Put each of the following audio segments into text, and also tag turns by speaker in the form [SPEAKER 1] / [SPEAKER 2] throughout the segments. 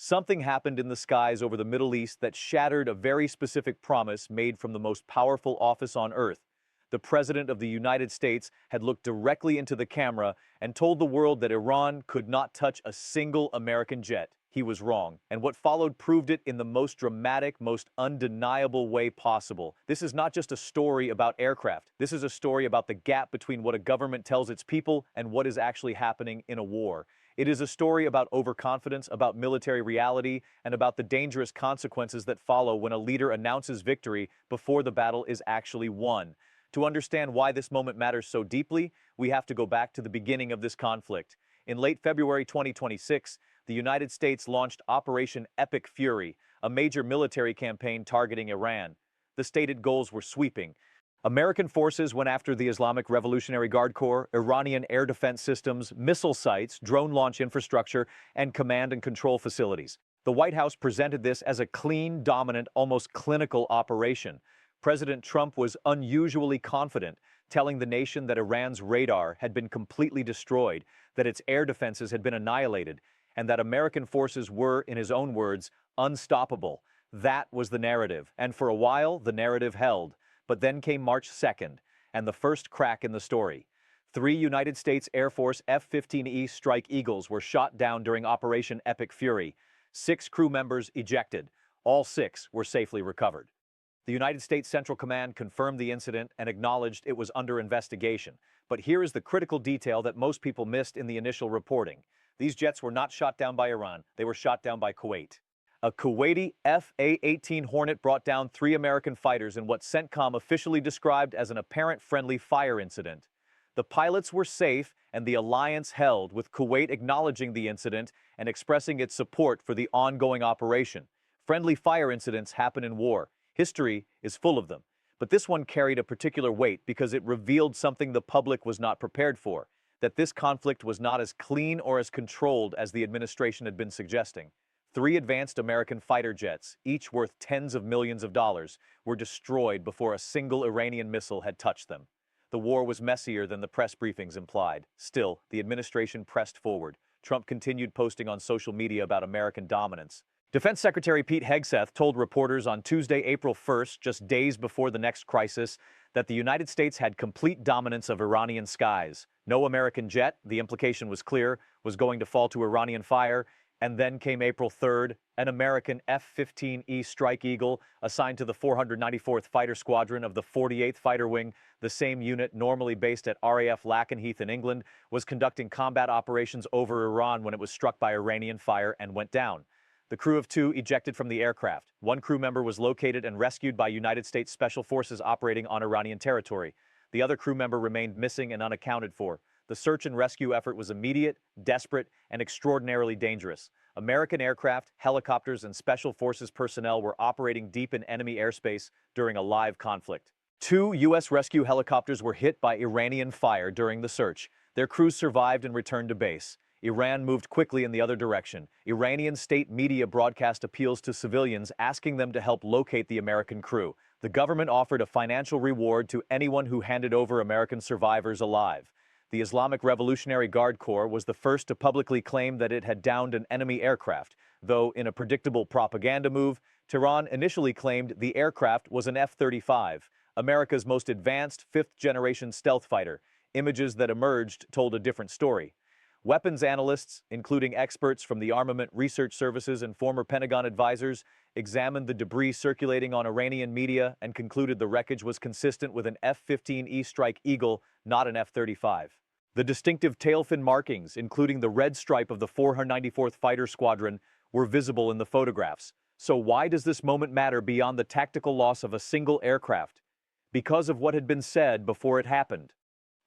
[SPEAKER 1] Something happened in the skies over the Middle East that shattered a very specific promise made from the most powerful office on earth. The President of the United States had looked directly into the camera and told the world that Iran could not touch a single American jet. He was wrong, and what followed proved it in the most dramatic, most undeniable way possible. This is not just a story about aircraft. This is a story about the gap between what a government tells its people and what is actually happening in a war. It is a story about overconfidence, about military reality, and about the dangerous consequences that follow when a leader announces victory before the battle is actually won. To understand why this moment matters so deeply, we have to go back to the beginning of this conflict. In late February 2026, the United States launched Operation Epic Fury, a major military campaign targeting Iran. The stated goals were sweeping. American forces went after the Islamic Revolutionary Guard Corps, Iranian air defense systems, missile sites, drone launch infrastructure, and command and control facilities. The White House presented this as a clean, dominant, almost clinical operation. President Trump was unusually confident, telling the nation that Iran's radar had been completely destroyed, that its air defenses had been annihilated, and that American forces were, in his own words, unstoppable. That was the narrative, and for a while, the narrative held. But then came March 2nd, and the first crack in the story. 3 United States Air Force F-15E Strike Eagles were shot down during Operation Epic Fury. 6 crew members ejected. All 6 were safely recovered. The United States Central Command confirmed the incident and acknowledged it was under investigation. But here is the critical detail that most people missed in the initial reporting. These jets were not shot down by Iran. They were shot down by Kuwait. A Kuwaiti F/A-18 Hornet brought down 3 American fighters in what CENTCOM officially described as an apparent friendly fire incident. The pilots were safe and the alliance held, with Kuwait acknowledging the incident and expressing its support for the ongoing operation. Friendly fire incidents happen in war. History is full of them. But this one carried a particular weight because it revealed something the public was not prepared for, that this conflict was not as clean or as controlled as the administration had been suggesting. 3 advanced American fighter jets, each worth tens of millions of dollars, were destroyed before a single Iranian missile had touched them. The war was messier than the press briefings implied. Still, the administration pressed forward. Trump continued posting on social media about American dominance. Defense Secretary Pete Hegseth told reporters on Tuesday, April 1st, just days before the next crisis, that the United States had complete dominance of Iranian skies. No American jet, the implication was clear, was going to fall to Iranian fire. And then came April 3rd, an American F-15E Strike Eagle assigned to the 494th Fighter Squadron of the 48th Fighter Wing, the same unit normally based at RAF Lakenheath in England, was conducting combat operations over Iran when it was struck by Iranian fire and went down. The crew of 2 ejected from the aircraft. 1 crew member was located and rescued by United States Special Forces operating on Iranian territory. The other crew member remained missing and unaccounted for. The search and rescue effort was immediate, desperate, and extraordinarily dangerous. American aircraft, helicopters, and Special Forces personnel were operating deep in enemy airspace during a live conflict. 2 U.S. rescue helicopters were hit by Iranian fire during the search. Their crews survived and returned to base. Iran moved quickly in the other direction. Iranian state media broadcast appeals to civilians asking them to help locate the American crew. The government offered a financial reward to anyone who handed over American survivors alive. The Islamic Revolutionary Guard Corps was the first to publicly claim that it had downed an enemy aircraft, though in a predictable propaganda move, Tehran initially claimed the aircraft was an F-35, America's most advanced 5th-generation stealth fighter. Images that emerged told a different story. Weapons analysts, including experts from the Armament Research Services and former Pentagon advisors, examined the debris circulating on Iranian media and concluded the wreckage was consistent with an F-15E Strike Eagle, not an F-35. The distinctive tailfin markings, including the red stripe of the 494th Fighter Squadron, were visible in the photographs. So why does this moment matter beyond the tactical loss of a single aircraft? Because of what had been said before it happened.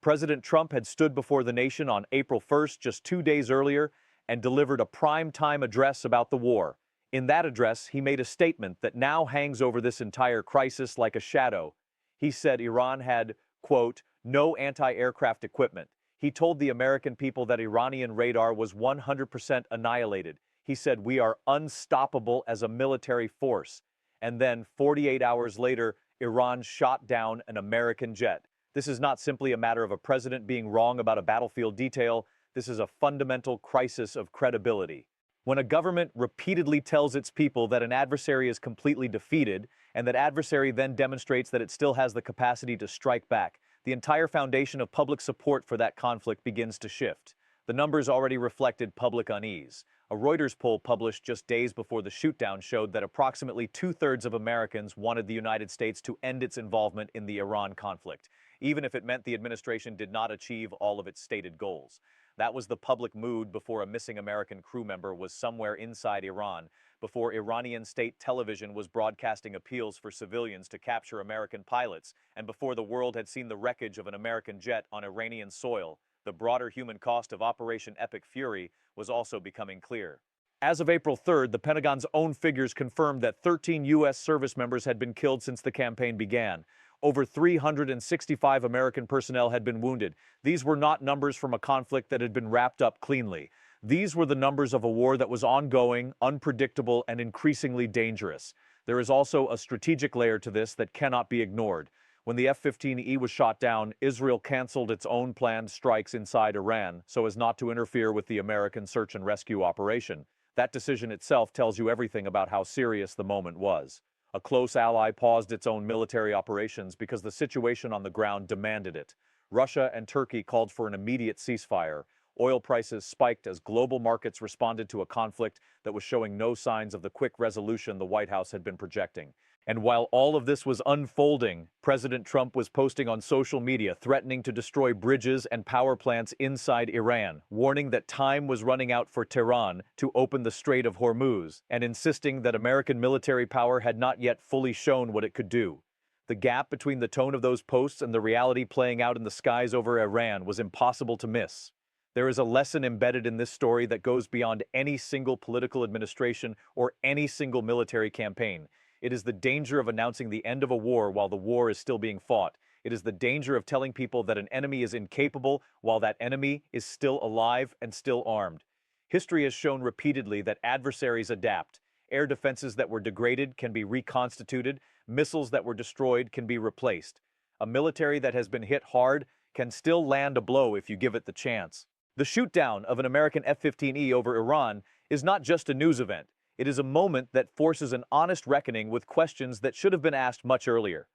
[SPEAKER 1] President Trump had stood before the nation on April 1st, just 2 days earlier, and delivered a prime-time address about the war. In that address, he made a statement that now hangs over this entire crisis like a shadow. He said Iran had, quote, no anti-aircraft equipment. He told the American people that Iranian radar was 100% annihilated. He said, we are unstoppable as a military force. And then, 48 hours later, Iran shot down an American jet. This is not simply a matter of a president being wrong about a battlefield detail. This is a fundamental crisis of credibility. When a government repeatedly tells its people that an adversary is completely defeated, and that adversary then demonstrates that it still has the capacity to strike back, the entire foundation of public support for that conflict begins to shift. The numbers already reflected public unease. A Reuters poll published just days before the shootdown showed that approximately two-thirds of Americans wanted the United States to end its involvement in the Iran conflict, even if it meant the administration did not achieve all of its stated goals. That was the public mood before a missing American crew member was somewhere inside Iran, before Iranian state television was broadcasting appeals for civilians to capture American pilots, and before the world had seen the wreckage of an American jet on Iranian soil. The broader human cost of Operation Epic Fury was also becoming clear. As of April 3rd, the Pentagon's own figures confirmed that 13 U.S. service members had been killed since the campaign began. Over 365 American personnel had been wounded. These were not numbers from a conflict that had been wrapped up cleanly. These were the numbers of a war that was ongoing, unpredictable, and increasingly dangerous. There is also a strategic layer to this that cannot be ignored. When the F-15E was shot down, Israel canceled its own planned strikes inside Iran so as not to interfere with the American search and rescue operation. That decision itself tells you everything about how serious the moment was. A close ally paused its own military operations because the situation on the ground demanded it. Russia and Turkey called for an immediate ceasefire. Oil prices spiked as global markets responded to a conflict that was showing no signs of the quick resolution the White House had been projecting. And while all of this was unfolding, President Trump was posting on social media threatening to destroy bridges and power plants inside Iran, warning that time was running out for Tehran to open the Strait of Hormuz, and insisting that American military power had not yet fully shown what it could do. The gap between the tone of those posts and the reality playing out in the skies over Iran was impossible to miss. There is a lesson embedded in this story that goes beyond any single political administration or any single military campaign. It is the danger of announcing the end of a war while the war is still being fought. It is the danger of telling people that an enemy is incapable while that enemy is still alive and still armed. History has shown repeatedly that adversaries adapt. Air defenses that were degraded can be reconstituted. Missiles that were destroyed can be replaced. A military that has been hit hard can still land a blow if you give it the chance. The shootdown of an American F-15E over Iran is not just a news event. It is a moment that forces an honest reckoning with questions that should have been asked much earlier.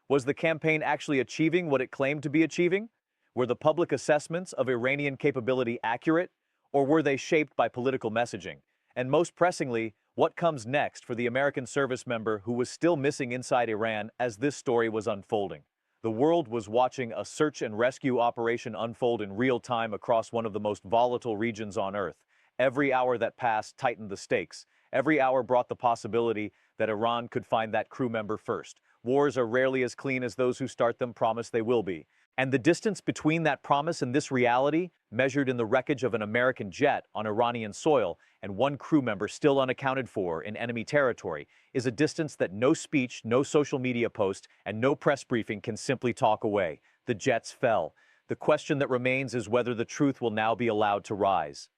[SPEAKER 1] Was the campaign actually achieving what it claimed to be achieving? Were the public assessments of Iranian capability accurate, or were they shaped by political messaging? And most pressingly, what comes next for the American service member who was still missing inside Iran as this story was unfolding? The world was watching a search and rescue operation unfold in real time across one of the most volatile regions on Earth. Every hour that passed tightened the stakes. Every hour brought the possibility that Iran could find that crew member first. Wars are rarely as clean as those who start them promise they will be. And the distance between that promise and this reality, measured in the wreckage of an American jet on Iranian soil and one crew member still unaccounted for in enemy territory, is a distance that no speech, no social media post, and no press briefing can simply talk away. The jets fell. The question that remains is whether the truth will now be allowed to rise.